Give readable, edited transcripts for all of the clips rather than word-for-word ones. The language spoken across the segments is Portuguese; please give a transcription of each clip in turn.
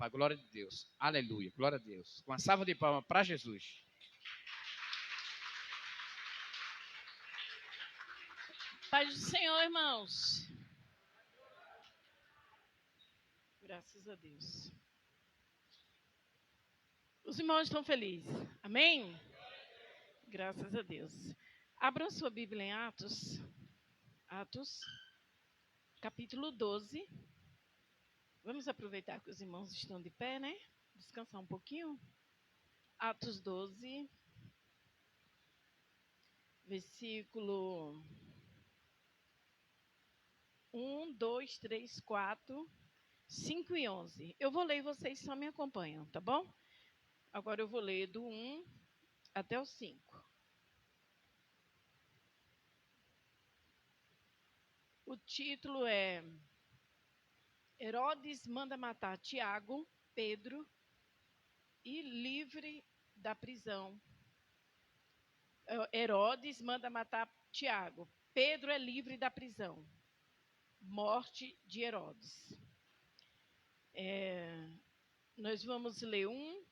para a glória de Deus. Aleluia, glória a Deus. Com uma salva de palmas para Jesus. Paz do Senhor, irmãos. Graças a Deus. Os irmãos estão felizes. Amém? Graças a Deus. Abram sua Bíblia em Atos. Atos, capítulo 12. Vamos aproveitar que os irmãos estão de pé, né? Descansar um pouquinho. Atos 12, versículo 1, 2, 3, 4, 5 e 11. Eu vou ler e vocês só me acompanham, tá bom? Agora eu vou ler do 1 até o 5. O título é Herodes manda matar Tiago, Pedro e livre da prisão. Herodes manda matar Tiago. Pedro é livre da prisão. Morte de Herodes. Nós vamos ler 1,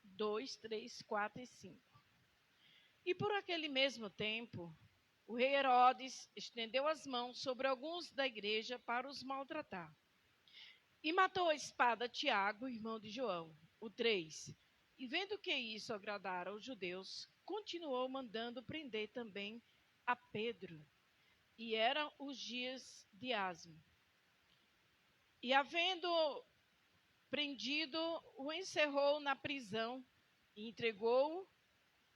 2, 3, 4 e 5. E por aquele mesmo tempo, o rei Herodes estendeu as mãos sobre alguns da igreja para os maltratar. E matou a espada Tiago, irmão de João, o 3. E vendo que isso agradara aos judeus, continuou mandando prender também a Pedro. E eram os dias de Asmo. E havendo prendido, o encerrou na prisão e entregou-o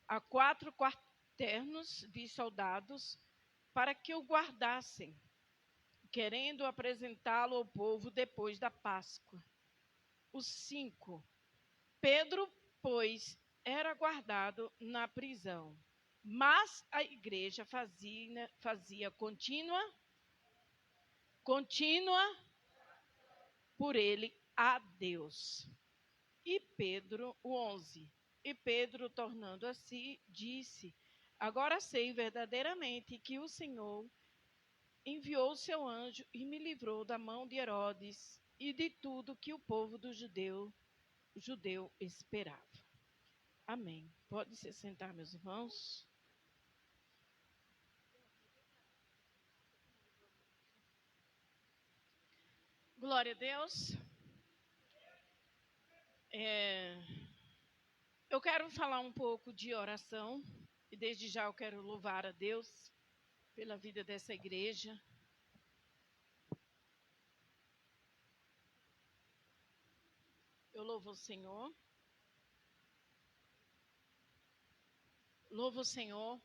a 4 quarternos de soldados para que o guardassem, querendo apresentá-lo ao povo depois da Páscoa. Os 5. Pedro, pois, era guardado na prisão, mas a igreja fazia contínua por ele a Deus. E Pedro, o 11. E Pedro, tornando a si, disse: agora sei verdadeiramente que o Senhor enviou o seu anjo e me livrou da mão de Herodes e de tudo que o povo do judeu esperava. Amém. Pode se sentar, meus irmãos. Glória a Deus. Eu quero falar um pouco de oração e desde já eu quero louvar a Deus pela vida dessa igreja. Eu louvo o Senhor. Louvo o Senhor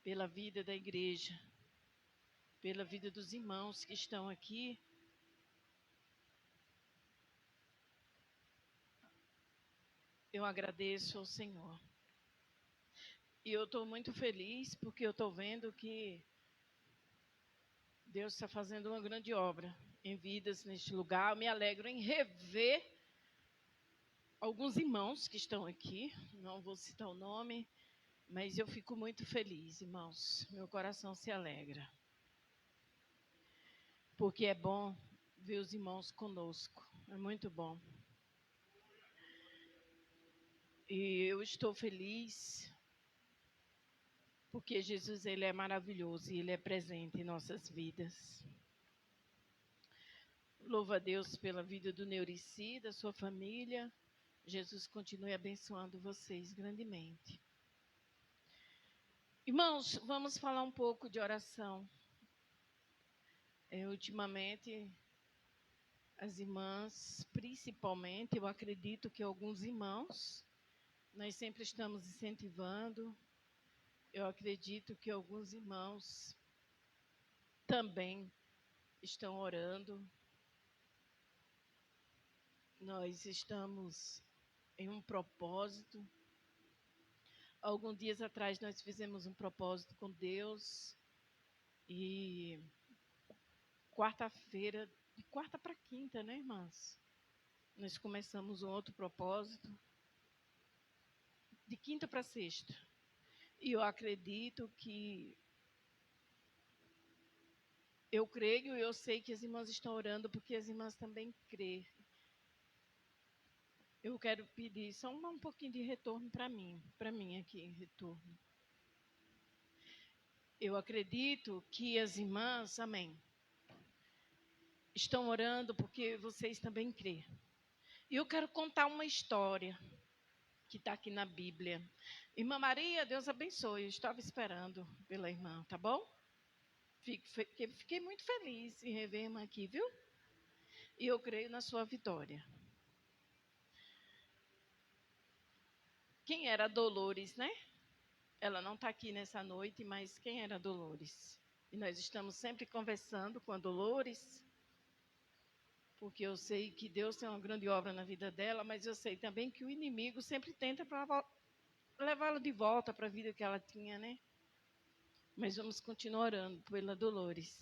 pela vida da igreja, pela vida dos irmãos que estão aqui. Eu agradeço ao Senhor. E eu estou muito feliz porque eu estou vendo que Deus está fazendo uma grande obra em vidas neste lugar. Eu me alegro em rever alguns irmãos que estão aqui. Não vou citar o nome, mas eu fico muito feliz, irmãos. Meu coração se alegra. Porque é bom ver os irmãos conosco. É muito bom. E eu estou feliz porque Jesus, ele é maravilhoso e ele é presente em nossas vidas. Louvo a Deus pela vida do Neurici, da sua família. Jesus continue abençoando vocês grandemente. Irmãos, vamos falar um pouco de oração. Ultimamente, as irmãs, principalmente, eu acredito que alguns irmãos, nós sempre estamos incentivando. Eu acredito que alguns irmãos também estão orando. Nós estamos em um propósito. Alguns dias atrás nós fizemos um propósito com Deus e quarta-feira, de quarta para quinta, né, irmãs? Nós começamos um outro propósito de quinta para sexta. E eu acredito que Eu creio e eu sei que as irmãs estão orando, porque as irmãs também creem. Eu quero pedir só um pouquinho de retorno para mim aqui, retorno. Eu acredito que as irmãs, amém, estão orando porque vocês também creem. E eu quero contar uma história que está aqui na Bíblia. Irmã Maria, Deus abençoe. Eu estava esperando pela irmã, tá bom? Fiquei muito feliz em rever a irmã aqui, viu? E eu creio na sua vitória. Quem era Dolores, né? Ela não está aqui nessa noite, mas quem era Dolores? E nós estamos sempre conversando com a Dolores, porque eu sei que Deus tem uma grande obra na vida dela, mas eu sei também que o inimigo sempre tenta levá-la de volta para a vida que ela tinha, né? Mas vamos continuar orando pela Dolores.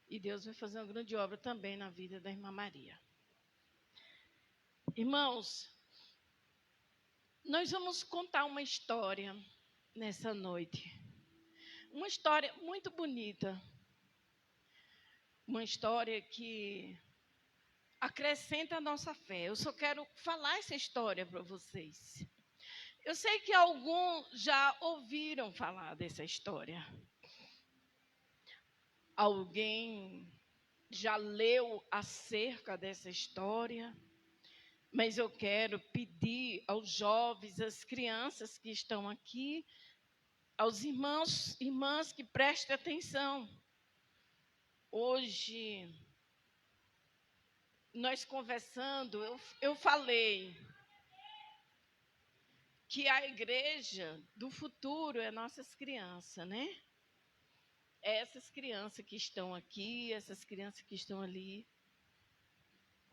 E Deus vai fazer uma grande obra também na vida da irmã Maria. Irmãos, nós vamos contar uma história nessa noite. Uma história muito bonita. Uma história que acrescenta a nossa fé. Eu só quero falar essa história para vocês. Eu sei que alguns já ouviram falar dessa história. Alguém já leu acerca dessa história. Mas eu quero pedir aos jovens, às crianças que estão aqui, aos irmãos e irmãs que prestem atenção. Hoje, nós conversando, eu falei que a igreja do futuro é nossas crianças, né? Essas crianças que estão aqui, essas crianças que estão ali.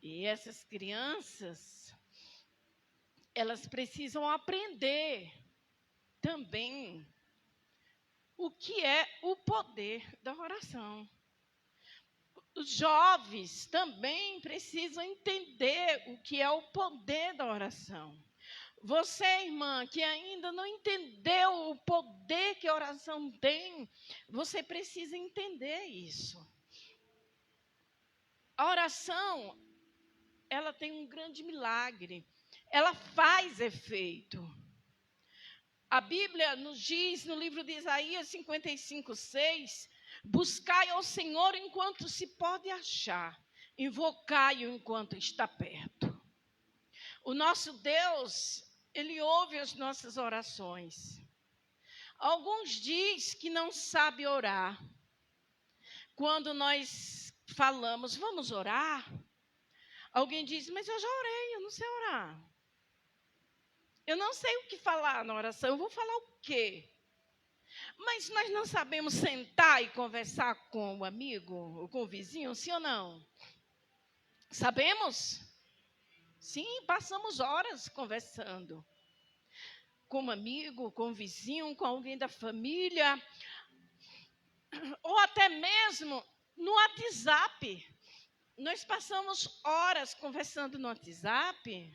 E essas crianças, elas precisam aprender também o que é o poder da oração. Os jovens também precisam entender o que é o poder da oração. Você, irmã, que ainda não entendeu o poder que a oração tem, você precisa entender isso. A oração, ela tem um grande milagre. Ela faz efeito. A Bíblia nos diz, no livro de Isaías 55:6, buscai ao Senhor enquanto se pode achar, invocai-o enquanto está perto. O nosso Deus, Ele ouve as nossas orações. Alguns dizem que não sabe orar. Quando nós falamos, vamos orar, alguém diz, mas eu já orei, eu não sei orar. Eu não sei o que falar na oração, eu vou falar o quê? Mas nós não sabemos sentar e conversar com o amigo, ou com o vizinho, sim ou não? Sabemos? Sim, passamos horas conversando. Com um amigo, com um vizinho, com alguém da família. Ou até mesmo no WhatsApp. Nós passamos horas conversando no WhatsApp.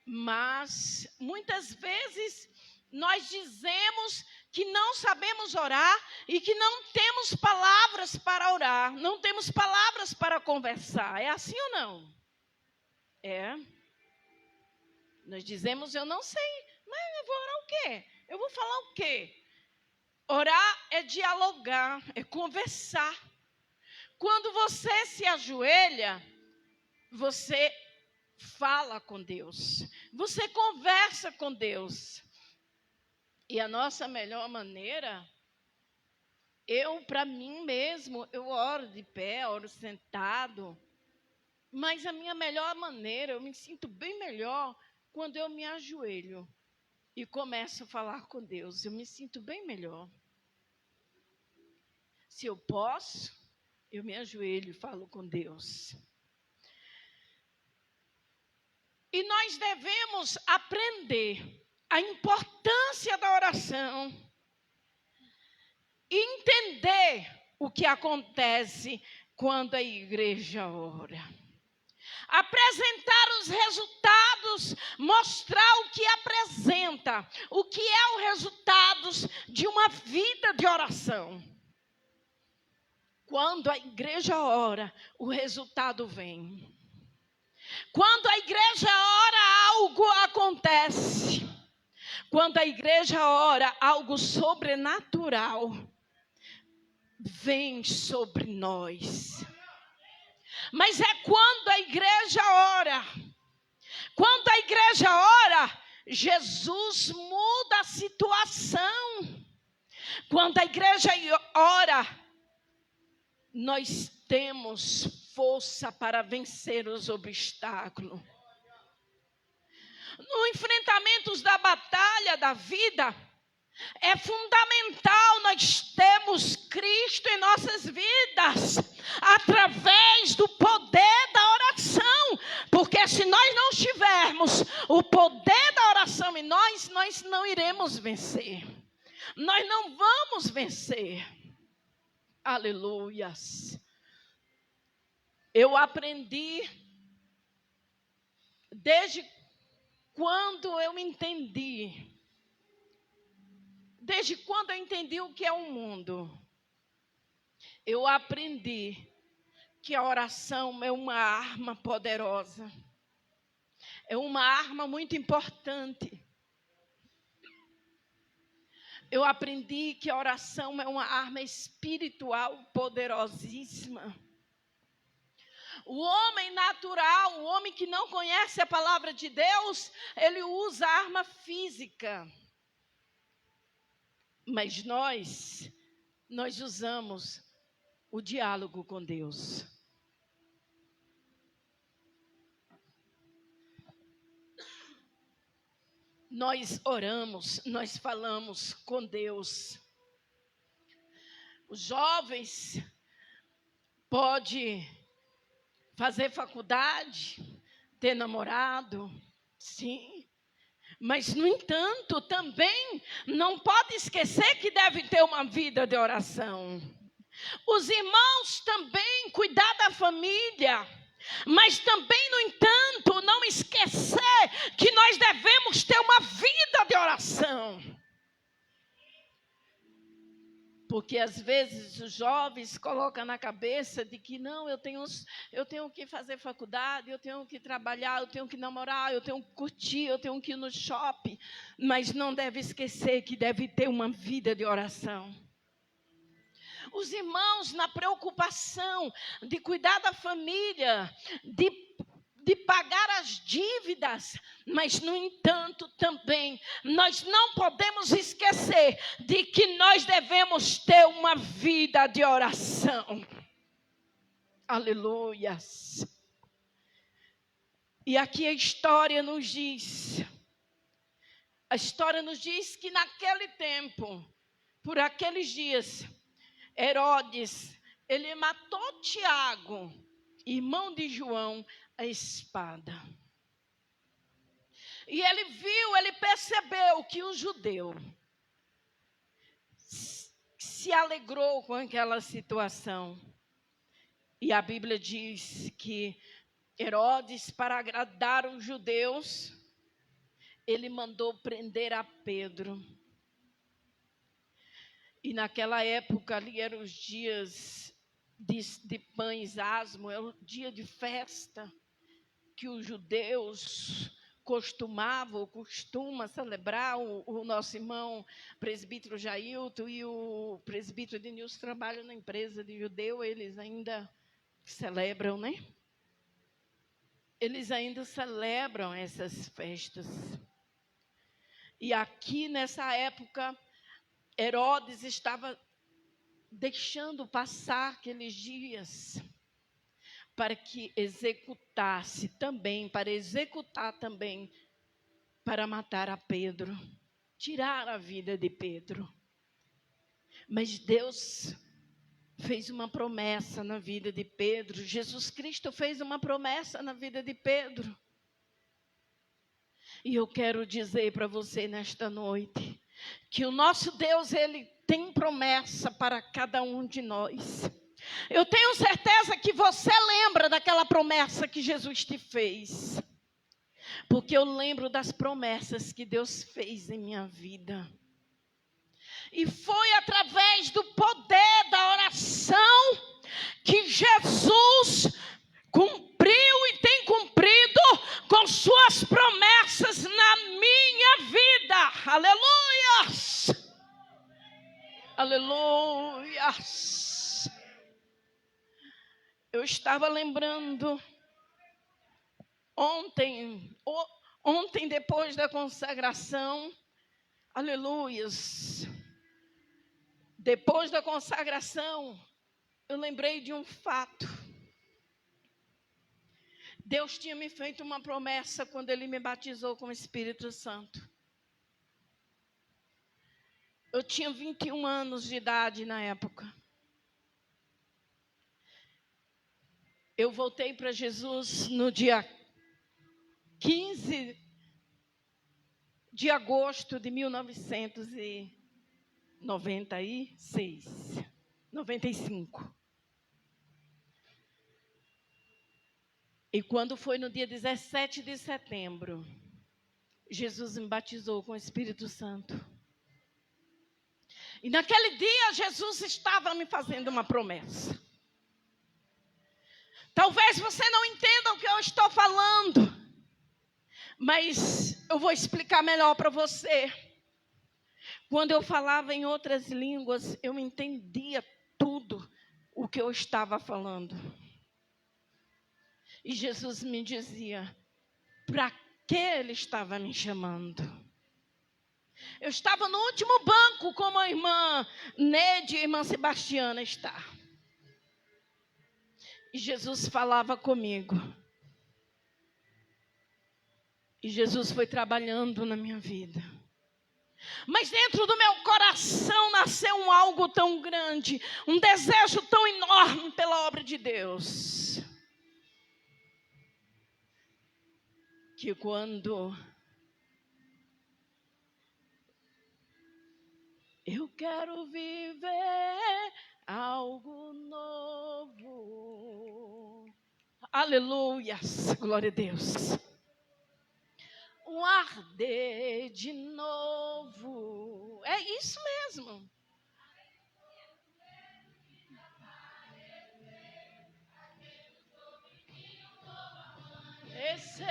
Mas, muitas vezes, nós dizemos que não sabemos orar e que não temos palavras para orar, não temos palavras para conversar. É assim ou não? É. Nós dizemos, eu não sei, mas eu vou orar o quê? Eu vou falar o quê? Orar é dialogar, é conversar. Quando você se ajoelha, você fala com Deus, você conversa com Deus. E a nossa melhor maneira, para mim mesmo, eu oro de pé, oro sentado, mas a minha melhor maneira, eu me sinto bem melhor quando eu me ajoelho e começo a falar com Deus, eu me sinto bem melhor. Se eu posso, eu me ajoelho e falo com Deus. E nós devemos aprender a importância da oração e entender o que acontece quando a igreja ora. Apresentar os resultados, mostrar o que apresenta, o que é o resultado de uma vida de oração. Quando a igreja ora, o resultado vem. Quando a igreja ora, algo acontece. Quando a igreja ora, algo sobrenatural vem sobre nós. Mas é quando a igreja ora. Quando a igreja ora, Jesus muda a situação. Quando a igreja ora, nós temos força para vencer os obstáculos. No enfrentamento da batalha da vida, é fundamental nós termos Cristo em nossas vidas, através do poder da oração. Porque se nós não tivermos o poder da oração em nós, nós não iremos vencer. Nós não vamos vencer. Aleluias. Eu aprendi, desde quando eu entendi o que é o mundo, eu aprendi que a oração é uma arma poderosa, é uma arma muito importante. Eu aprendi que a oração é uma arma espiritual poderosíssima. O homem natural, o homem que não conhece a palavra de Deus, ele usa a arma física. Mas nós usamos o diálogo com Deus. Nós oramos, nós falamos com Deus. Os jovens podem fazer faculdade, ter namorado, sim. Mas, no entanto, também não pode esquecer que deve ter uma vida de oração. Os irmãos também cuidar da família. Mas também, no entanto, não esquecer que nós devemos ter uma vida de oração. Porque às vezes os jovens colocam na cabeça de que não, eu tenho que fazer faculdade, eu tenho que trabalhar, eu tenho que namorar, eu tenho que curtir, eu tenho que ir no shopping. Mas não deve esquecer que deve ter uma vida de oração. Os irmãos na preocupação de cuidar da família, de pagar as dívidas, mas, no entanto, também, nós não podemos esquecer de que nós devemos ter uma vida de oração. Aleluias. E aqui a história nos diz que naquele tempo, por aqueles dias, Herodes, ele matou Tiago, irmão de João, a espada. E ele percebeu que o judeu se alegrou com aquela situação. E a Bíblia diz que Herodes, para agradar os judeus, ele mandou prender a Pedro. E naquela época ali eram os dias de pães asmos, é o dia de festa que os judeus costuma celebrar. O nosso irmão presbítero Jailton e o presbítero Denilson trabalham na empresa de judeu, eles ainda celebram, né? Eles ainda celebram essas festas. E aqui nessa época, Herodes estava deixando passar aqueles dias para executar também, para matar a Pedro, tirar a vida de Pedro. Mas Deus fez uma promessa na vida de Pedro. Jesus Cristo fez uma promessa na vida de Pedro. E eu quero dizer para você nesta noite, que o nosso Deus, Ele tem promessa para cada um de nós. Eu tenho certeza que você lembra daquela promessa que Jesus te fez. Porque eu lembro das promessas que Deus fez em minha vida. E foi através do poder da oração que Jesus cumpriu e tem cumprido com suas promessas na minha vida. Aleluias! Aleluias! Eu estava lembrando ontem depois da consagração, aleluias, depois da consagração, eu lembrei de um fato. Deus tinha me feito uma promessa quando Ele me batizou com o Espírito Santo. Eu tinha 21 anos de idade na época. Eu voltei para Jesus no dia 15 de agosto de 95. E quando foi no dia 17 de setembro, Jesus me batizou com o Espírito Santo. E naquele dia, Jesus estava me fazendo uma promessa. Talvez você não entenda o que eu estou falando, mas eu vou explicar melhor para você. Quando eu falava em outras línguas, eu entendia tudo o que eu estava falando. E Jesus me dizia, para que Ele estava me chamando? Eu estava no último banco, como a irmã Neide e a irmã Sebastiana está. E Jesus falava comigo. E Jesus foi trabalhando na minha vida. Mas dentro do meu coração nasceu algo tão grande, um desejo tão enorme pela obra de Deus, que quando eu quero viver algo novo, aleluias, glória a Deus, um arder de novo, é isso mesmo. Esse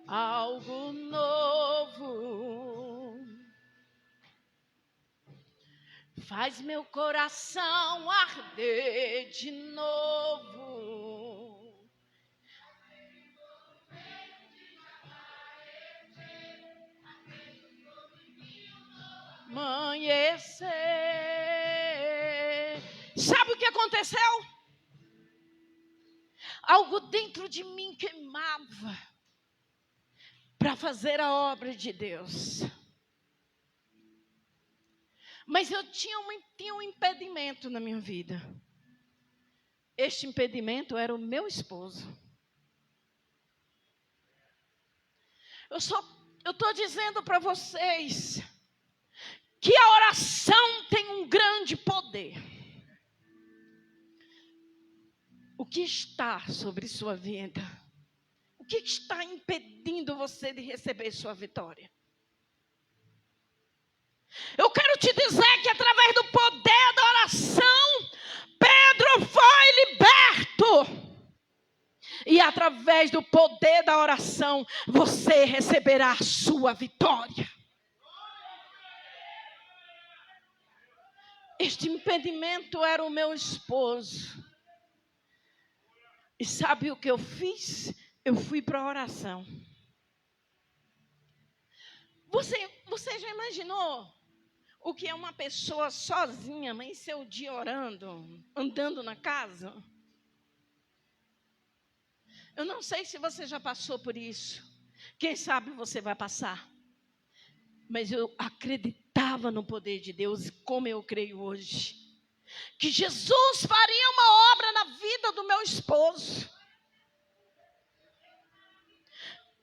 algo novo faz meu coração arder de novo. Amanhecer. Sabe o que aconteceu? Algo dentro de mim queimava para fazer a obra de Deus. Mas eu tinha um impedimento na minha vida. Este impedimento era o meu esposo. Eu estou dizendo para vocês que a oração tem um grande poder. O que está sobre sua vida? O que está impedindo você de receber sua vitória? Eu quero te dizer que através do poder da oração, Pedro foi liberto. E através do poder da oração, você receberá a sua vitória. Este impedimento era o meu esposo. E sabe o que eu fiz? Eu fui para a oração. Você já imaginou o que é uma pessoa sozinha, mas em seu dia orando, andando na casa? Eu não sei se você já passou por isso. Quem sabe você vai passar. Mas eu acreditava no poder de Deus, como eu creio hoje. Que Jesus faria uma obra na vida do meu esposo.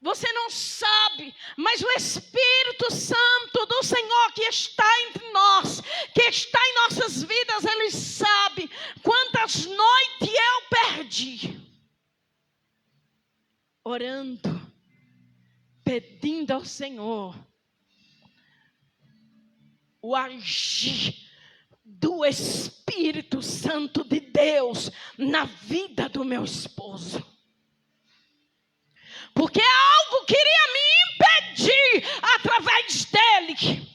Você não sabe, mas o Espírito Santo do Senhor que está entre nós, que está em nossas vidas, Ele sabe quantas noites eu perdi. Orando, pedindo ao Senhor o agir do Espírito Santo de Deus na vida do meu esposo. Porque algo queria me impedir através dele.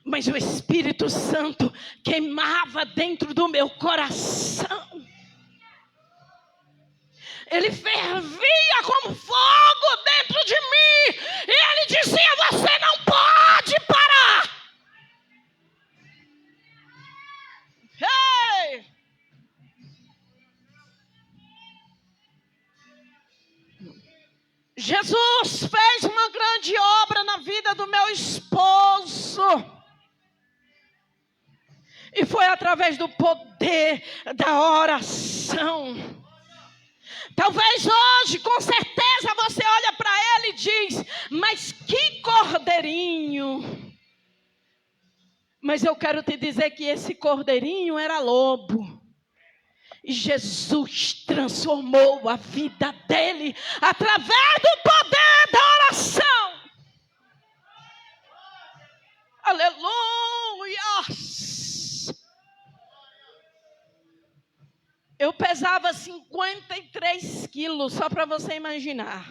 Mas o Espírito Santo queimava dentro do meu coração. Ele fervia como fogo dentro de mim. E ele dizia: você não pode parar. Hey! Jesus fez uma grande obra na vida do meu esposo. E foi através do poder da oração. Talvez hoje, com certeza, você olha para ele e diz: mas que cordeirinho. Mas eu quero te dizer que esse cordeirinho era lobo. E Jesus transformou a vida dele através do poder da oração. Aleluia! Eu pesava 53 quilos, só para você imaginar.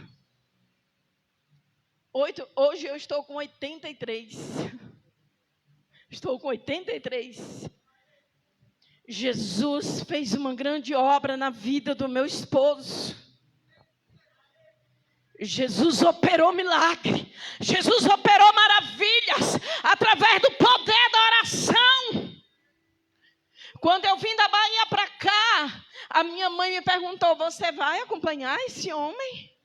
Hoje eu estou com 83. Estou com 83. Jesus fez uma grande obra na vida do meu esposo. Jesus operou milagre. Jesus operou maravilhas através do poder da oração. Quando eu vim da Bahia para cá, a minha mãe me perguntou: você vai acompanhar esse homem?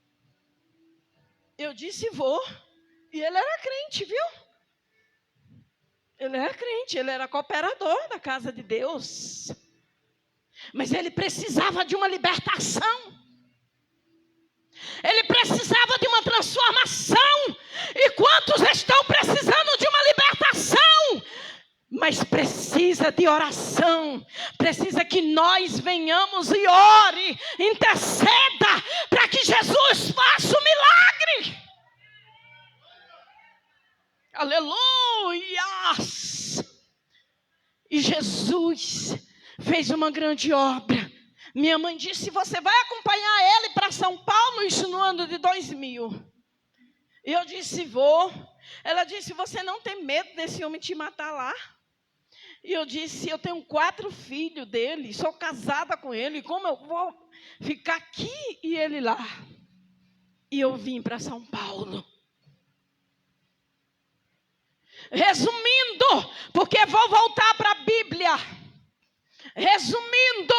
Eu disse: vou. E ele era crente, viu? Ele era crente, ele era cooperador da casa de Deus. Mas ele precisava de uma libertação. Ele precisava de uma transformação. E quantos estão precisando de uma libertação? Mas precisa de oração. Precisa que nós venhamos e ore, interceda, para que Jesus faça o milagre. Aleluia! E Jesus fez uma grande obra. Minha mãe disse: você vai acompanhar ele para São Paulo? Isso no ano de 2000. E eu disse: vou. Ela disse: você não tem medo desse homem te matar lá? E eu disse: eu tenho 4 filhos dele, sou casada com ele, como eu vou ficar aqui e ele lá? E eu vim para São Paulo. Resumindo, porque vou voltar para a Bíblia. Resumindo,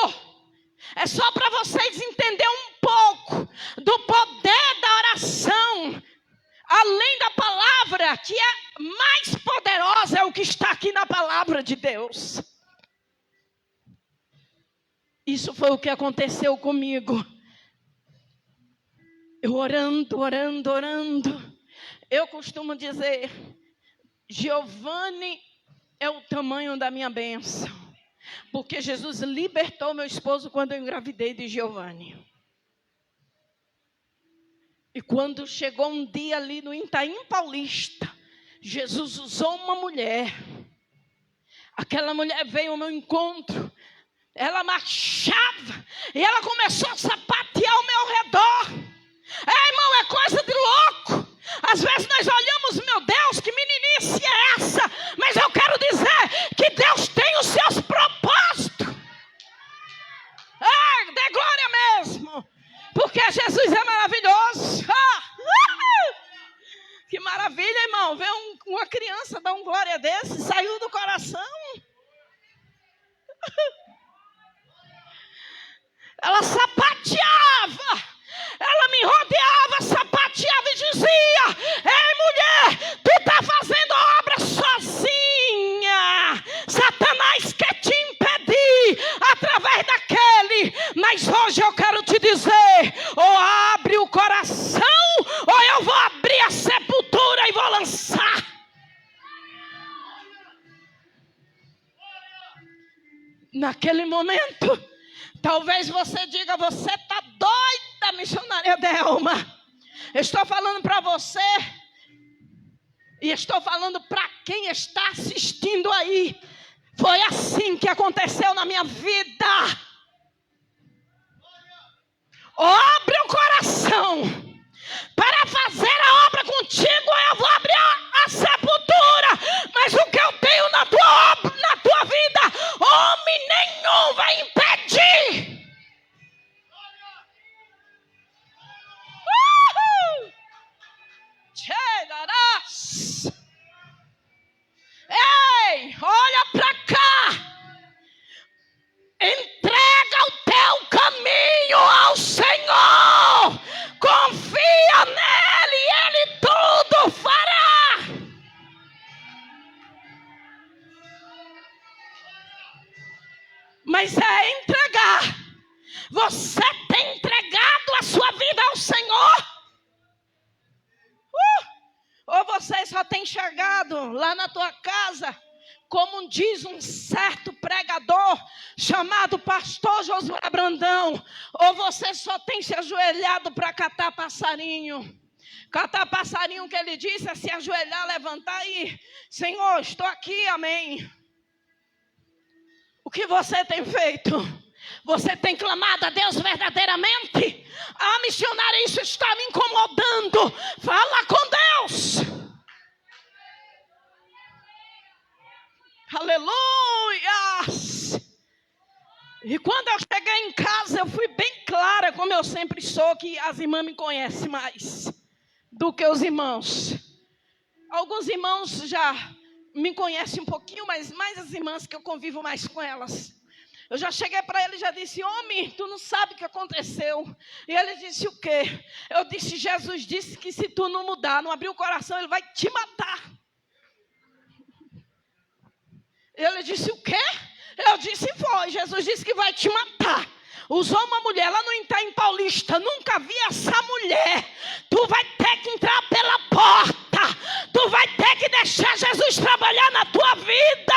é só para vocês entenderem um pouco do poder da oração. Além da palavra, que é mais poderosa, é o que está aqui na palavra de Deus. Isso foi o que aconteceu comigo. Eu orando. Eu costumo dizer: Giovanni é o tamanho da minha bênção. Porque Jesus libertou meu esposo quando eu engravidei de Giovanni. E quando chegou um dia ali no Itaim Paulista, Jesus usou uma mulher. Aquela mulher veio ao meu encontro. Ela marchava e ela começou a sapatear ao meu redor. Irmão, é coisa de louco. Às vezes nós olhamos: meu Deus, que meninice é essa? Mas eu quero dizer que Deus tem os seus propósitos. Dê glória mesmo. Porque Jesus é maravilhoso. Que maravilha, irmão. Ver uma criança dar um glória desse, saiu do coração. Ela sapateava. Ela me rodeava, sapateava e dizia: ei, mulher, tu está fazendo a obra sozinha. Satanás quer te impedir através daquele. Mas hoje eu quero te dizer: ou abre o coração, ou eu vou abrir a sepultura e vou lançar. Naquele momento, talvez você diga: você está doida, missionária Delma. Eu estou falando para você. E estou falando para quem está assistindo aí. Foi assim que aconteceu na minha vida. Abre o coração. Para fazer a obra contigo, eu vou abrir a sepultura. Mas o que eu tenho na tua vida, homem nenhum vai impedir. Ei, olha para cá. Entrega o teu caminho ao Senhor. Confia nele e ele tudo fará. Mas é entregar. Você tem entregado a sua vida ao Senhor? Ou você só tem enxergado lá na tua casa, como diz um certo pregador chamado pastor Josué Brandão, ou você só tem se ajoelhado para catar passarinho? Catar passarinho, que ele disse, é se ajoelhar, levantar e, Senhor, estou aqui, amém. O que você tem feito? Você tem clamado a Deus verdadeiramente? Ah, missionária, isso está me incomodando. Fala com Deus. Aleluia! E quando eu cheguei em casa, eu fui bem clara, como eu sempre sou, que as irmãs me conhecem mais do que os irmãos. Alguns irmãos já me conhecem um pouquinho, mas mais as irmãs que eu convivo mais com elas. Eu já cheguei para ele e já disse, homem, tu não sabe o que aconteceu. E ele disse, o quê? Eu disse, Jesus disse que se tu não mudar, não abrir o coração, ele vai te matar. Ele disse, o quê? Eu disse, foi. Jesus disse que vai te matar. Usou uma mulher lá no Itaim Paulista. Nunca vi essa mulher. Tu vai ter que entrar pela porta. Tu vai ter que deixar Jesus trabalhar na tua vida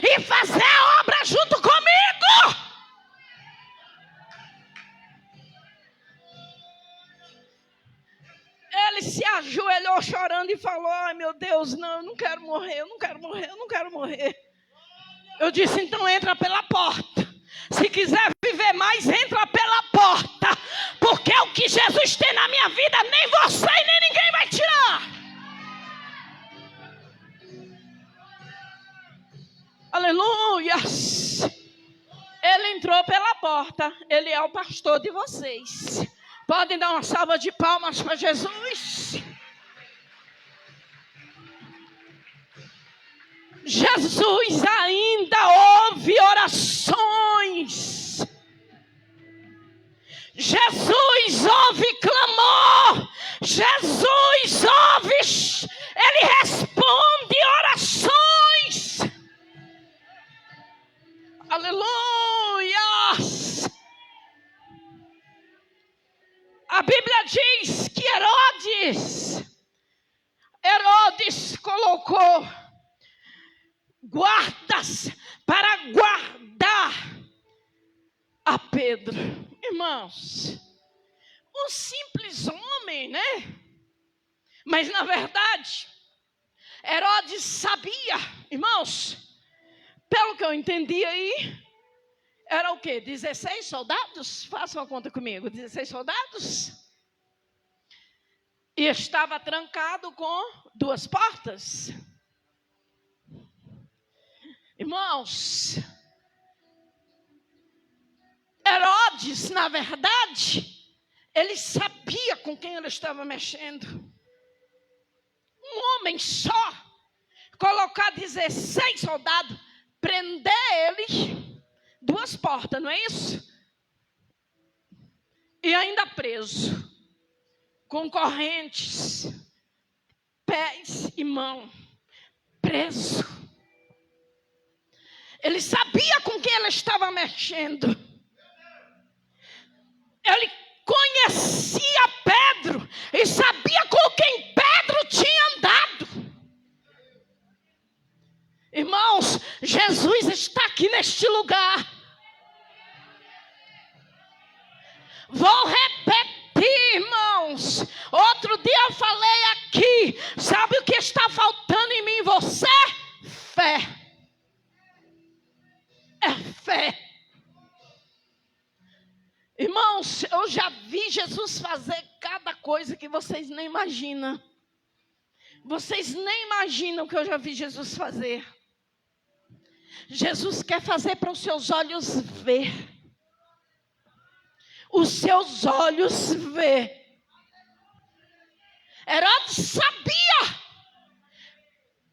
e fazer a obra junto comigo. Ele se ajoelhou chorando e falou, ai meu Deus, não, eu não quero morrer, eu não quero morrer, eu não quero morrer. Eu disse, então entra pela porta. Se quiser viver mais, entra pela porta. Porque o que Jesus tem na minha vida, nem você e nem ninguém vai tirar. Aleluia. Ele entrou pela porta. Ele é o pastor de vocês. Podem dar uma salva de palmas para Jesus. Jesus ainda ouve orações. Jesus ouve clamor. Jesus ouve, ele responde orações. Aleluia. A Bíblia diz que Herodes colocou guardas para guardar a Pedro. Irmãos, um simples homem, né? Mas na verdade, Herodes sabia, irmãos, pelo que eu entendi aí, era o quê? 16 soldados? Façam a conta comigo, 16 soldados? E estava trancado com 2 portas. Irmãos, Herodes, na verdade, ele sabia com quem ele estava mexendo. Um homem só, colocar 16 soldados, prender ele, 2 portas, não é isso? E ainda preso, com correntes, pés e mão, preso. Ele sabia com quem ele estava mexendo. Ele conhecia Pedro e sabia com quem Pedro tinha andado. Irmãos, Jesus está aqui neste lugar. Vou repetir, irmãos. Outro dia eu falei aqui milagre. Sabe o que está faltando em mim e você? Fé. É fé. Irmãos, eu já vi Jesus fazer cada coisa que vocês nem imaginam. Vocês nem imaginam o que eu já vi Jesus fazer. Jesus quer fazer para os seus olhos ver. Os seus olhos ver. Herodes sabia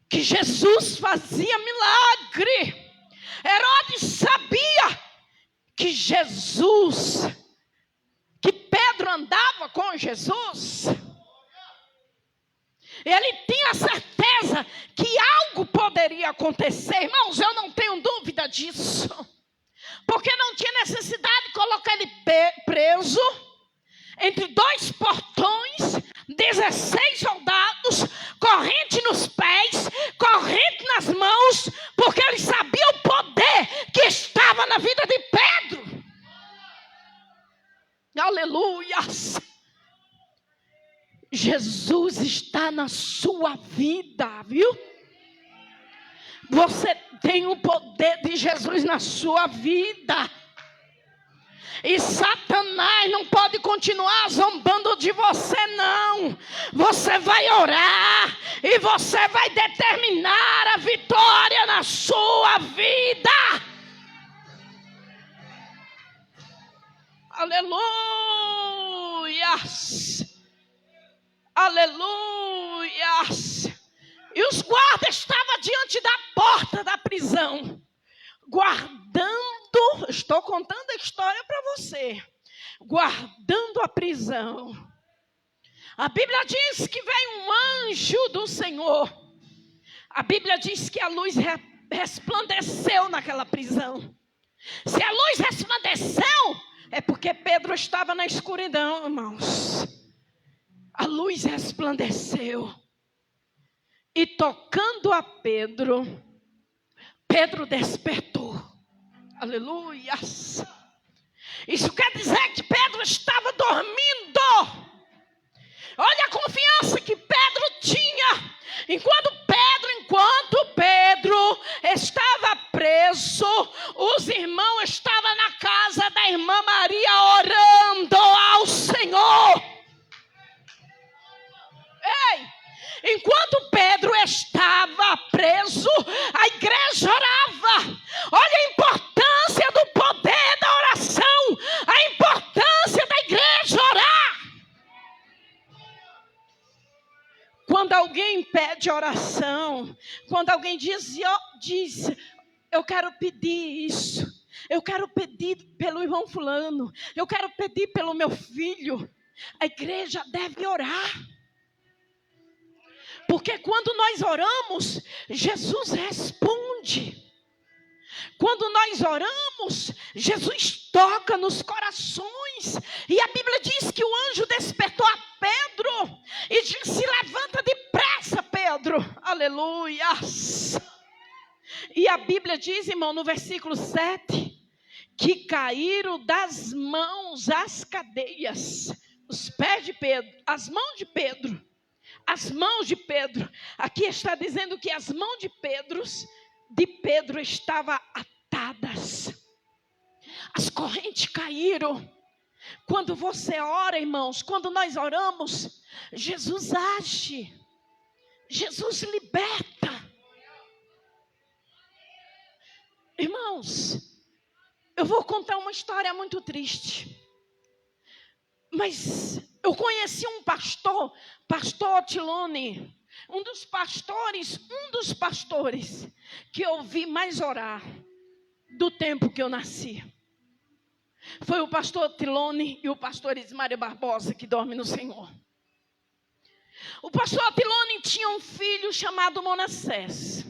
que Jesus fazia milagre. Herodes sabia que Pedro andava com Jesus. Ele tinha certeza que algo poderia acontecer. Irmãos, eu não tenho dúvida disso. Porque não tinha necessidade de colocar ele preso entre 2 portões, 16 soldados, corrente nos pés, corrente nas mãos, porque ele sabia o poder que estava na vida de Pedro. Aleluias! Jesus está na sua vida, viu? Você tem o poder de Jesus na sua vida. E Satanás não pode continuar zombando de você, não. Você vai orar e você vai determinar a vitória na sua vida. Aleluias! Aleluias! E os guardas estavam diante da porta da prisão, guardando, estou contando a história para você, guardando a prisão. A Bíblia diz que veio um anjo do Senhor. A Bíblia diz que a luz resplandeceu naquela prisão. Se a luz resplandeceu, é porque Pedro estava na escuridão, irmãos. A luz resplandeceu. E tocando a Pedro, Pedro despertou. Aleluias. Isso quer dizer que Pedro estava dormindo. Olha a confiança que Pedro tinha. Enquanto Pedro estava preso, os irmãos estavam na casa da irmã Maria orando ao Senhor. Ei! Enquanto Pedro estava preso, a igreja orava. Olha a importância do poder da oração. A importância da igreja orar. Quando alguém pede oração, quando alguém diz, eu quero pedir isso. Eu quero pedir pelo irmão fulano. Eu quero pedir pelo meu filho. A igreja deve orar. Porque quando nós oramos, Jesus responde. Quando nós oramos, Jesus toca nos corações. E a Bíblia diz que o anjo despertou a Pedro e disse, levanta depressa, Pedro. Aleluias. E a Bíblia diz, irmão, no versículo 7, que caíram das mãos as cadeias, os pés de Pedro, as mãos de Pedro. As mãos de Pedro, aqui está dizendo que as mãos de Pedro estavam atadas. As correntes caíram. Quando você ora, irmãos, quando nós oramos, Jesus age. Jesus liberta. Irmãos, eu vou contar uma história muito triste. Mas eu conheci um pastor Otilone, um dos pastores que eu vi mais orar do tempo que eu nasci. Foi o pastor Otilone e o pastor Ismário Barbosa, que dorme no Senhor. O pastor Otilone tinha um filho chamado Manassés.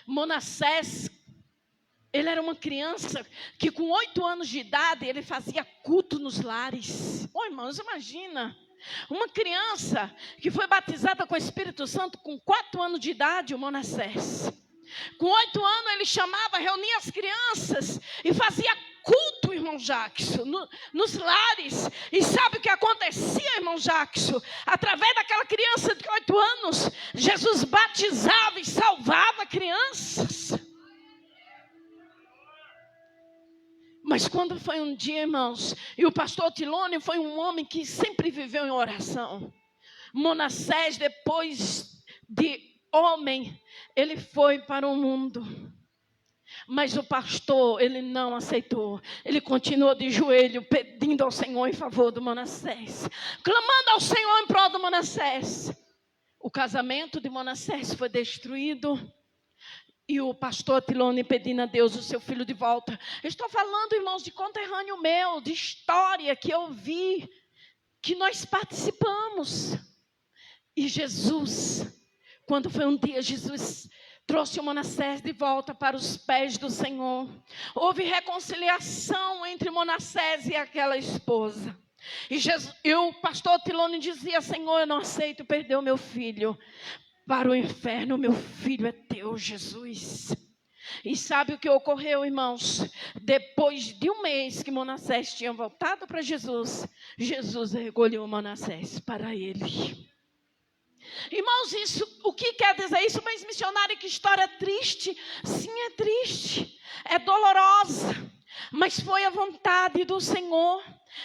Manassés, ele era uma criança que com 8 anos de idade, ele fazia culto nos lares. Irmãos, imagina. Uma criança que foi batizada com o Espírito Santo com 4 anos de idade, o Com 8 anos, ele reunia as crianças e fazia culto, irmão. irmão Jackson, nos lares. E sabe o que acontecia, irmão Jackson? Através daquela criança de 8 anos, Jesus batizava e salvava crianças. Mas quando foi um dia, irmãos, e o pastor Tilônio foi um homem que sempre viveu em oração. Manassés, depois de homem, ele foi para o mundo. Mas o pastor, ele não aceitou. Ele continuou de joelho, pedindo ao Senhor em favor do Manassés. Clamando ao Senhor em prol do Manassés. O casamento de Manassés foi destruído. E o pastor Tilônio pedindo a Deus o seu filho de volta. Eu estou falando, irmãos, de conterrâneo meu, de história que eu vi, que nós participamos. E Jesus, quando foi um dia, Jesus trouxe o Manassés de volta para os pés do Senhor. Houve reconciliação entre Manassés e aquela esposa. E o pastor Tilônio dizia: Senhor, eu não aceito perder o meu filho para o inferno. Meu filho é teu, Jesus. E sabe o que ocorreu, irmãos? Depois de um mês que Manassés tinha voltado para Jesus, Jesus recolheu Manassés para ele. Irmãos, isso, o que quer dizer isso? Mas missionário, que história triste. Sim, é triste, é dolorosa, mas foi a vontade do Senhor.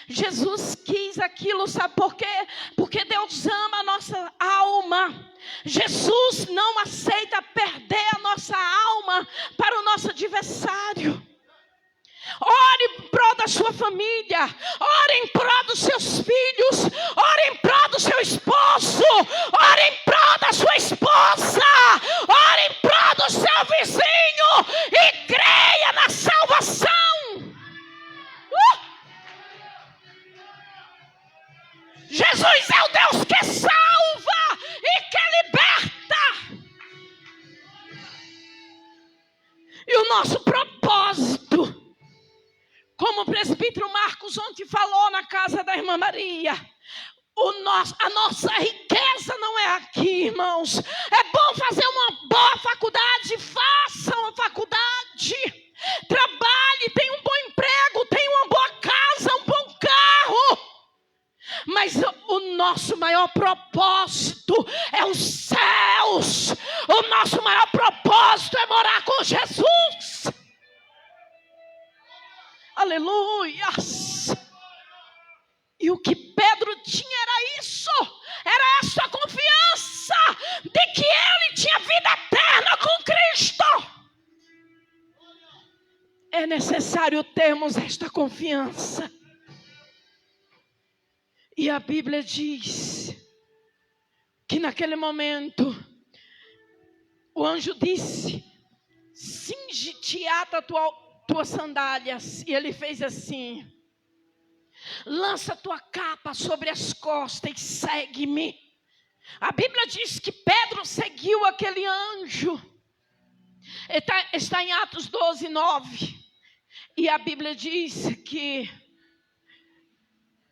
Jesus quis aquilo, sabe por quê? Porque Deus ama a nossa alma. Jesus não aceita perder a nossa alma para o nosso adversário. Ore em prol da sua família, ore em prol dos seus filhos, ore em prol do seu esposo, ore em prol da sua esposa, ore em prol do seu vizinho e creia na salvação. Jesus é o Deus que salva e que liberta. E o nosso propósito, como o presbítero Marcos ontem falou na casa da irmã Maria, a nossa riqueza não é aqui, irmãos. É bom fazer uma boa faculdade, faça uma faculdade, trabalhe, tenha um bom emprego, tenha uma boa casa, um bom carro. Mas o nosso maior propósito é os céus. O nosso maior propósito é morar com Jesus. Aleluias. E o que Pedro tinha era isso. Era essa confiança de que ele tinha vida eterna com Cristo. É necessário termos esta confiança. E a Bíblia diz que naquele momento o anjo disse: cinge-te, ata tuas sandálias. E ele fez assim: lança tua capa sobre as costas e segue-me. A Bíblia diz que Pedro seguiu aquele anjo. Está em Atos 12, 9. E a Bíblia diz que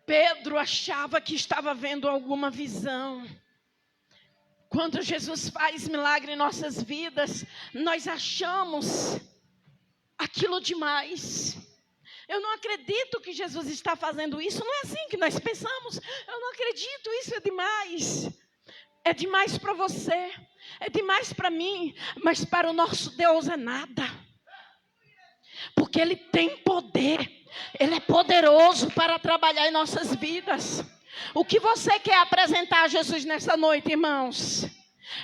Pedro achava que estava vendo alguma visão. Quando Jesus faz milagre em nossas vidas, nós achamos aquilo demais. Eu não acredito que Jesus está fazendo isso. Não é assim que nós pensamos. Eu não acredito, isso é demais. É demais para você, é demais para mim, mas para o nosso Deus é nada. Porque Ele tem poder. Ele é poderoso para trabalhar em nossas vidas. O que você quer apresentar a Jesus nessa noite, irmãos?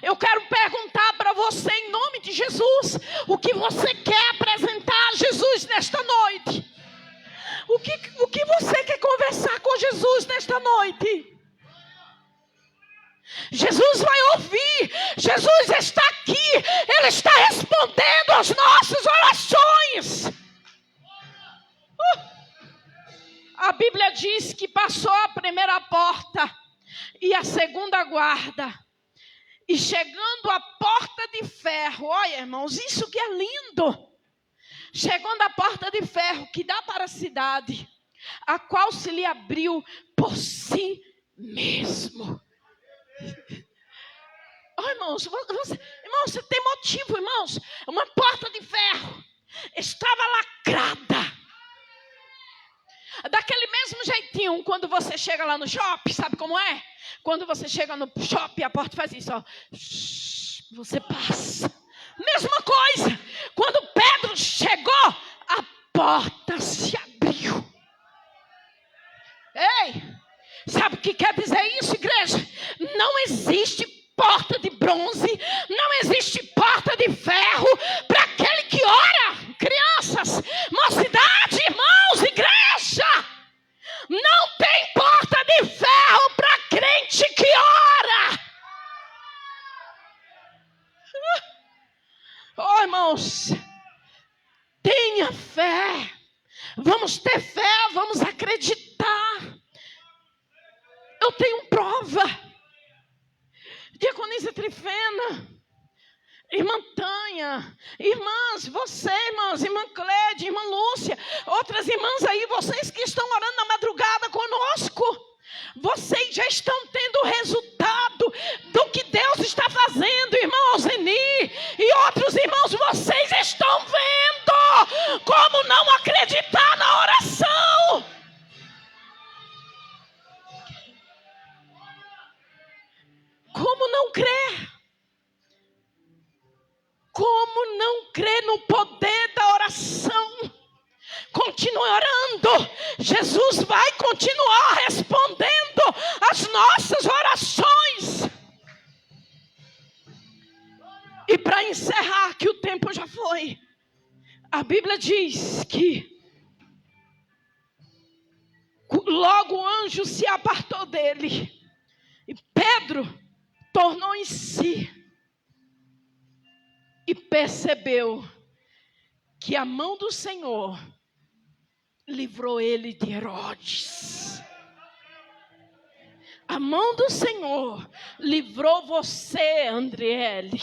Eu quero perguntar para você em nome de Jesus: o que você quer apresentar a Jesus nesta noite? O que você quer conversar com Jesus nesta noite? Jesus vai ouvir. Jesus está aqui. Ele está respondendo às nossas orações. A Bíblia diz que passou a primeira porta e a segunda guarda. E chegando à porta de ferro, olha, irmãos, isso que é lindo. Chegando à porta de ferro que dá para a cidade, a qual se lhe abriu por si mesmo. Oh, irmãos, você tem motivo, irmãos. Uma porta de ferro estava lacrada. nenhum. Quando você chega lá no shopping, sabe como é? Quando você chega no shopping, a porta faz isso, ó. Você passa. Mesma coisa. Quando Pedro chegou, a porta se abriu. Ei, sabe o que quer dizer isso, igreja? Não existe porta de bronze, não existe porta de ferro para aquele que ora. Crianças, mocidade, irmãos, igreja. Não tem porta de ferro para crente que ora. Oh, irmãos, tenha fé. Vamos ter fé, vamos acreditar. Eu tenho prova. Diaconisa Trifena, irmã Tânia, irmãs, você, irmãs, irmã Clédia, irmã Lúcia, outras irmãs aí, vocês que estão orando na madrugada conosco, vocês já estão tendo o resultado do que Deus está fazendo, irmão Alzeni e outros irmãos, vocês estão vendo como não acreditar na oração. Como não crer? Como não crer no poder da oração? Continue orando. Jesus vai continuar respondendo as nossas orações. E para encerrar, que o tempo já foi, a Bíblia diz que logo o anjo se apartou dele. E Pedro tornou em si e percebeu que a mão do Senhor livrou ele de Herodes. A mão do Senhor livrou você, Andriele.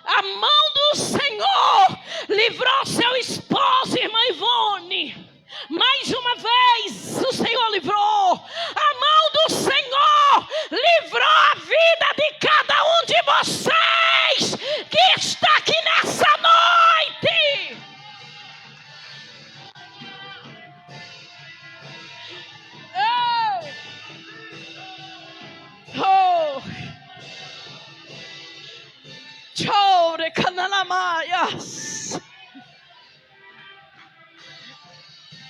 A mão do Senhor livrou seu esposo, irmã Ivone. Mais uma vez o Senhor livrou. A mão do Senhor livrou a vida de cada um de vocês que está aqui nessa noite. Chore canalamayas.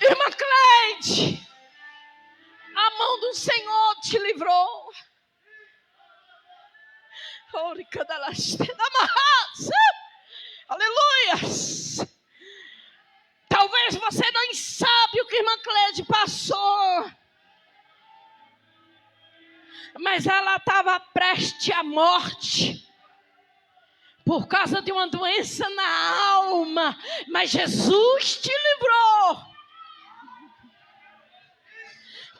Irmã Cleide, a mão do Senhor te livrou. Aleluias. Talvez você não sabe o que a irmã Cleide passou, mas ela estava prestes à morte por causa de uma doença na alma, mas Jesus te livrou.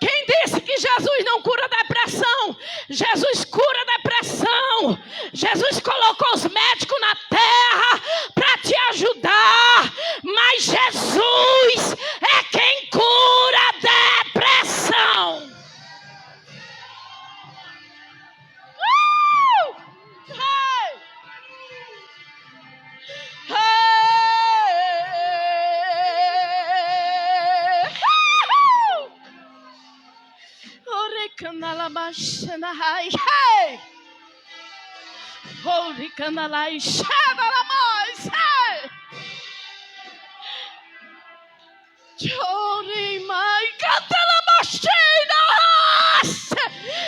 Quem disse que Jesus não cura depressão? Jesus cura depressão. Jesus colocou os médicos na terra para te ajudar, mas Jesus é quem cura a depressão.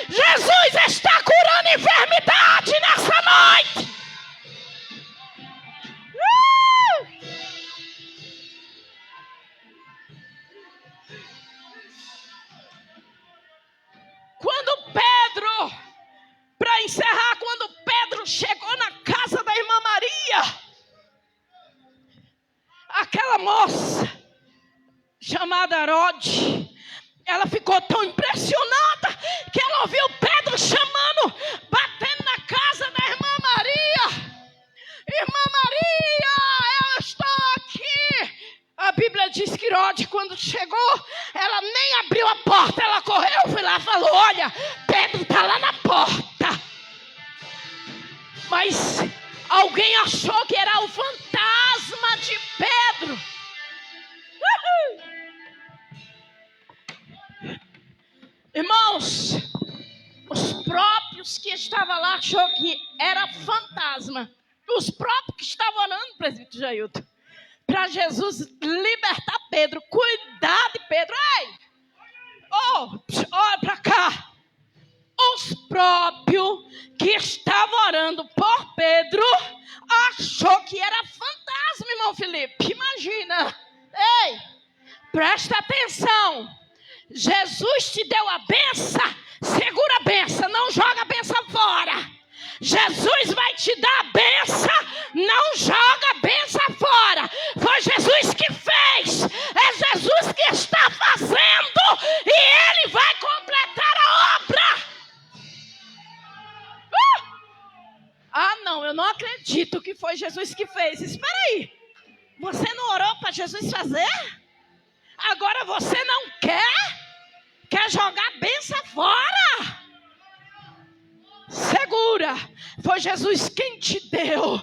Jesus está curando enfermidade nessa noite. Quando Pedro, para encerrar, quando Pedro chegou na casa da irmã Maria, aquela moça chamada Herode, ela ficou tão impressionada que ela ouviu Pedro chamando, batendo na casa da irmã Maria. Irmã Maria, eu estou aqui. A Bíblia diz que Herode, quando chegou, ela nem abriu a porta, ela correu, foi lá e falou: olha, Pedro está lá na porta. Mas alguém achou que era o fantasma de Pedro. Irmãos, os próprios que estavam lá achou que era fantasma. Os próprios que estavam orando, presbítero Jailton, para Jesus libertar Pedro, cuidar de Pedro. Ei! Olha para cá. Os próprios que estavam orando por Pedro achou que era fantasma, irmão Felipe. Imagina. Ei, presta atenção. Jesus te deu a benção. Segura a benção, não joga a benção fora. Jesus vai te dar a benção, não joga a benção fora. Foi Jesus que fez, é Jesus que está fazendo e Ele vai completar a obra. Não, eu não acredito que foi Jesus que fez. Espera aí, você não orou para Jesus fazer? Agora você não quer jogar a benção fora? Segura, foi Jesus quem te deu.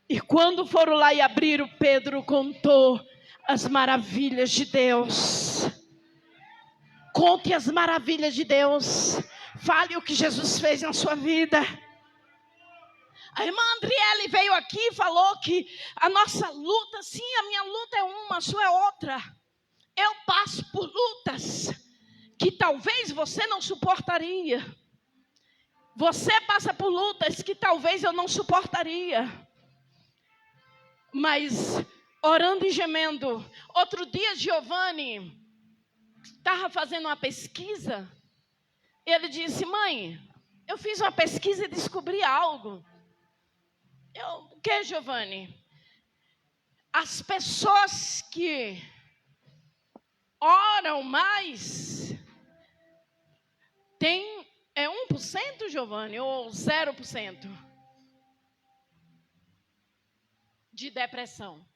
E quando foram lá e abriram, Pedro contou as maravilhas de Deus. Conte as maravilhas de Deus. Fale o que Jesus fez na sua vida. A irmã Andriele veio aqui e falou que a nossa luta, sim, a minha luta é uma, a sua é outra. Eu passo por lutas que talvez você não suportaria. Você passa por lutas que talvez eu não suportaria. Mas orando e gemendo. Outro dia, Giovanni estava fazendo uma pesquisa. Ele disse: mãe, eu fiz uma pesquisa e descobri algo. O que, Giovanni? As pessoas que oram mais têm 1%, Giovanni, ou 0% de depressão.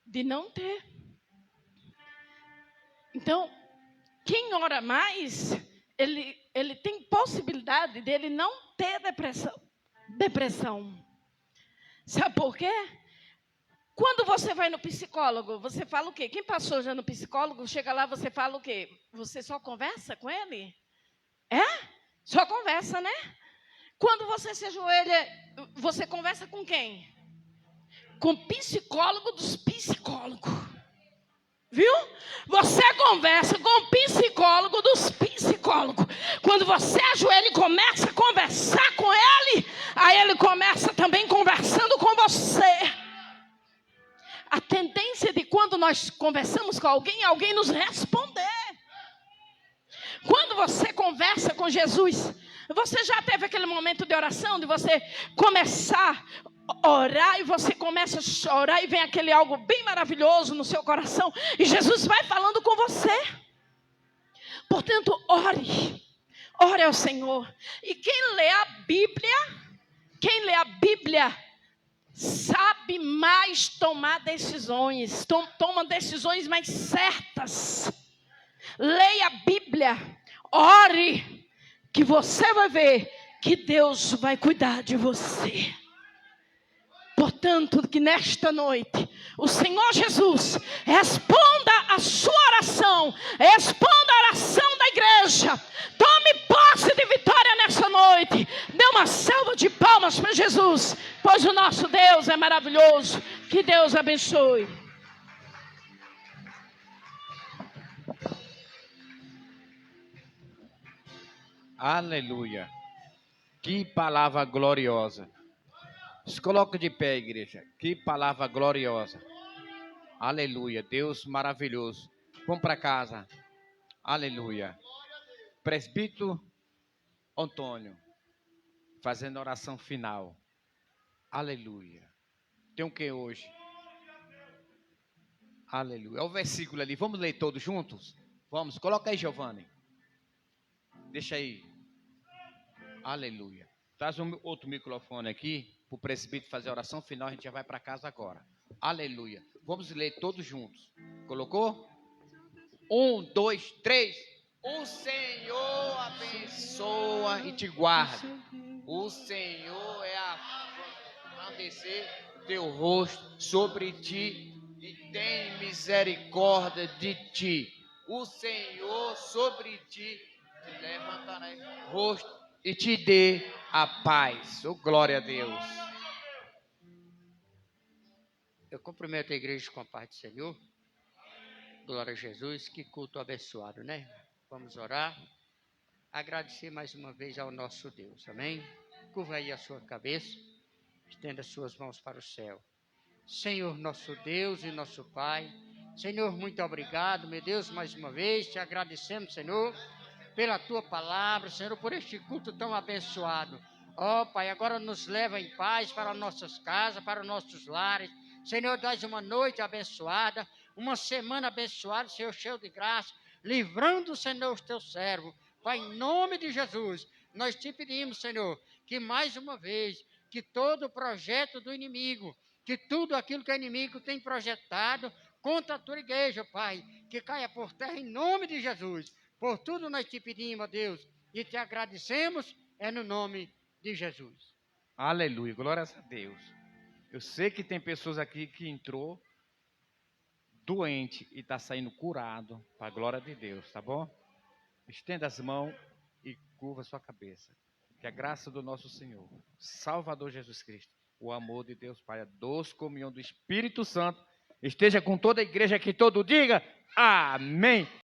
De não ter. Então, quem ora mais, ele tem possibilidade dele não ter depressão. Sabe por quê? Quando você vai no psicólogo, você fala o quê? Quem passou já no psicólogo, chega lá, você fala o quê? Você só conversa com ele? É? Só conversa, né? Quando você se ajoelha, você conversa com quem? Com o psicólogo dos psicólogos. Viu? Você conversa com o psicólogo dos psicólogos. Quando você ajoelha e começa a conversar com ele, aí ele começa também conversando com você. A tendência de quando nós conversamos com alguém nos responder. Quando você conversa com Jesus, você já teve aquele momento de oração, de você começar a orar, e você começa a chorar, e vem aquele algo bem maravilhoso no seu coração, e Jesus vai falando com você. Portanto, ore ao Senhor. E quem lê a Bíblia, sabe mais tomar decisões, toma decisões mais certas. Leia a Bíblia, ore, que você vai ver que Deus vai cuidar de você. Portanto, que nesta noite o Senhor Jesus responda a sua oração, responda a oração da igreja. Tome posse de vitória nessa noite. Dê uma salva de palmas para Jesus, pois o nosso Deus é maravilhoso. Que Deus abençoe. Aleluia. Que palavra gloriosa. Se coloca de pé, igreja. Que palavra gloriosa. Aleluia. Deus maravilhoso. Vamos para casa. Aleluia. Presbítero Antônio, fazendo oração final. Aleluia. Tem o que hoje? Aleluia. É o versículo ali. Vamos ler todos juntos? Vamos. Coloca aí, Giovanni. Deixa aí. Aleluia. Traz um outro microfone aqui para o presbítero fazer a oração final. A gente já vai para casa agora. Aleluia. Vamos ler todos juntos. Colocou? 1, 2, 3. O Senhor abençoa e te guarda. O Senhor é a resplandecer o teu rosto sobre ti e tem misericórdia de ti. O Senhor sobre ti te levantará o rosto e te dê a paz. Oh, glória a Deus. Eu cumprimento a igreja com a paz do Senhor. Glória a Jesus, que culto abençoado, né? Vamos orar. Agradecer mais uma vez ao nosso Deus, amém? Curva aí a sua cabeça, estenda as suas mãos para o céu. Senhor, nosso Deus e nosso Pai, Senhor, muito obrigado, meu Deus, mais uma vez, te agradecemos, Senhor, pela tua palavra, Senhor, por este culto tão abençoado. Ó, Pai, agora nos leva em paz para nossas casas, para nossos lares. Senhor, dás uma noite abençoada, uma semana abençoada, Senhor, cheio de graça, livrando, Senhor, os teus servos. Pai, em nome de Jesus, nós te pedimos, Senhor, que mais uma vez, que todo o projeto do inimigo, que tudo aquilo que o inimigo tem projetado contra a tua igreja, Pai, que caia por terra em nome de Jesus. Por tudo nós te pedimos, Deus, e te agradecemos, é no nome de Jesus. Aleluia, glórias a Deus. Eu sei que tem pessoas aqui que entrou doente e está saindo curado, para a glória de Deus, tá bom? Estenda as mãos e curva a sua cabeça. Que a graça do nosso Senhor, Salvador Jesus Cristo, o amor de Deus Pai, a doce comunhão do Espírito Santo, esteja com toda a igreja que todo diga amém.